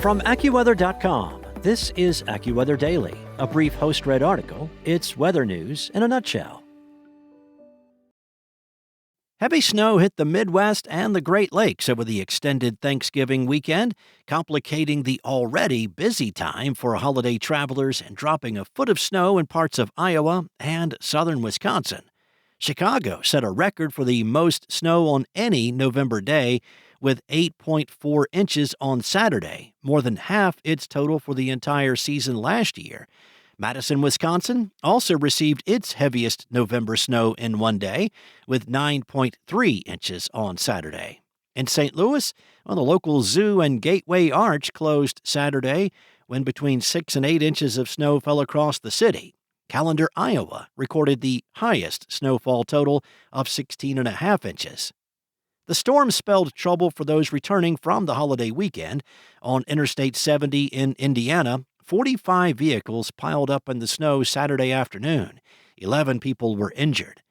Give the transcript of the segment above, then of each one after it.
From AccuWeather.com, this is AccuWeather Daily, a brief host-read article. It's weather news in a nutshell. Heavy snow hit the Midwest and the Great Lakes over the extended Thanksgiving weekend, complicating the already busy time for holiday travelers and dropping a foot of snow in parts of Iowa and southern Wisconsin. Chicago set a record for the most snow on any November day, with 8.4 inches on Saturday, more than half its total for the entire season last year. Madison, Wisconsin also received its heaviest November snow in one day, with 9.3 inches on Saturday. In St. Louis, the local zoo and Gateway Arch closed Saturday when between 6 and 8 inches of snow fell across the city. Callender, Iowa, recorded the highest snowfall total of 16.5 inches. The storm spelled trouble for those returning from the holiday weekend. On Interstate 70 in Indiana, 45 vehicles piled up in the snow Saturday afternoon. 11 people were injured.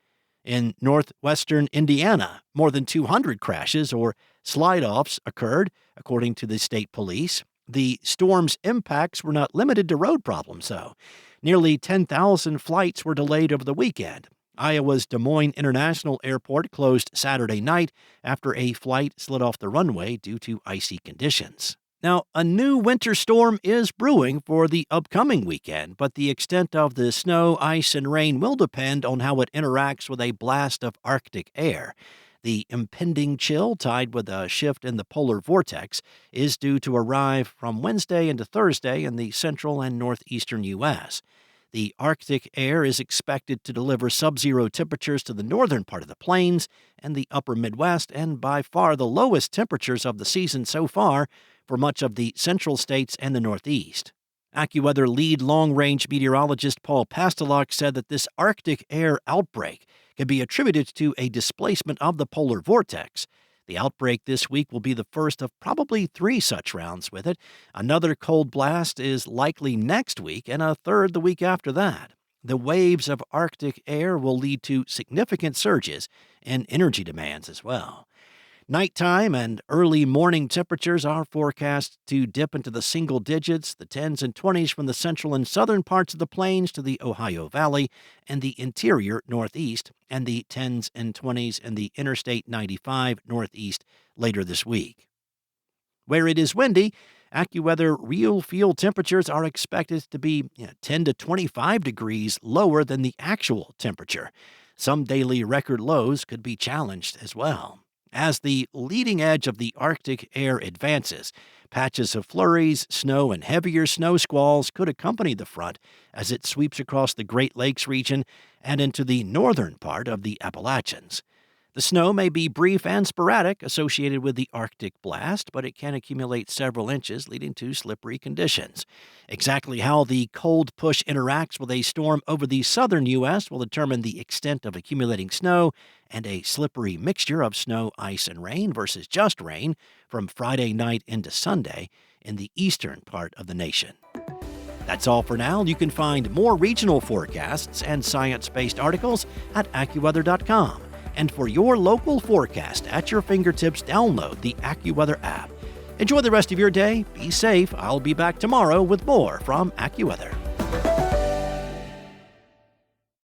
In northwestern Indiana, more than 200 crashes or slide-offs occurred, according to the state police. The storm's impacts were not limited to road problems, though. Nearly 10,000 flights were delayed over the weekend. Iowa's Des Moines International Airport closed Saturday night after a flight slid off the runway due to icy conditions. Now, a new winter storm is brewing for the upcoming weekend, but the extent of the snow, ice, and rain will depend on how it interacts with a blast of Arctic air. The impending chill, tied with a shift in the polar vortex, is due to arrive from Wednesday into Thursday in the central and northeastern U.S. The Arctic air is expected to deliver sub-zero temperatures to the northern part of the plains and the upper Midwest, and by far the lowest temperatures of the season so far for much of the central states and the Northeast. AccuWeather lead long-range meteorologist Paul Pastelok said that this Arctic air outbreak can be attributed to a displacement of the polar vortex. The outbreak this week will be the first of probably 3 such rounds with it. Another cold blast is likely next week, and a third the week after that. The waves of Arctic air will lead to significant surges in energy demands as well. Nighttime and early morning temperatures are forecast to dip into the single digits, the 10s and 20s from the central and southern parts of the plains to the Ohio Valley and the interior Northeast, and the 10s and 20s in the Interstate 95 Northeast later this week. Where it is windy, AccuWeather real field temperatures are expected to be 10 to 25 degrees lower than the actual temperature. Some daily record lows could be challenged as well. As the leading edge of the Arctic air advances, patches of flurries, snow, and heavier snow squalls could accompany the front as it sweeps across the Great Lakes region and into the northern part of the Appalachians. The snow may be brief and sporadic, associated with the Arctic blast, but it can accumulate several inches, leading to slippery conditions. Exactly how the cold push interacts with a storm over the southern U.S. will determine the extent of accumulating snow and a slippery mixture of snow, ice, and rain versus just rain from Friday night into Sunday in the eastern part of the nation. That's all for now. You can find more regional forecasts and science-based articles at AccuWeather.com. And for your local forecast at your fingertips, download the AccuWeather app. Enjoy the rest of your day. Be safe. I'll be back tomorrow with more from AccuWeather.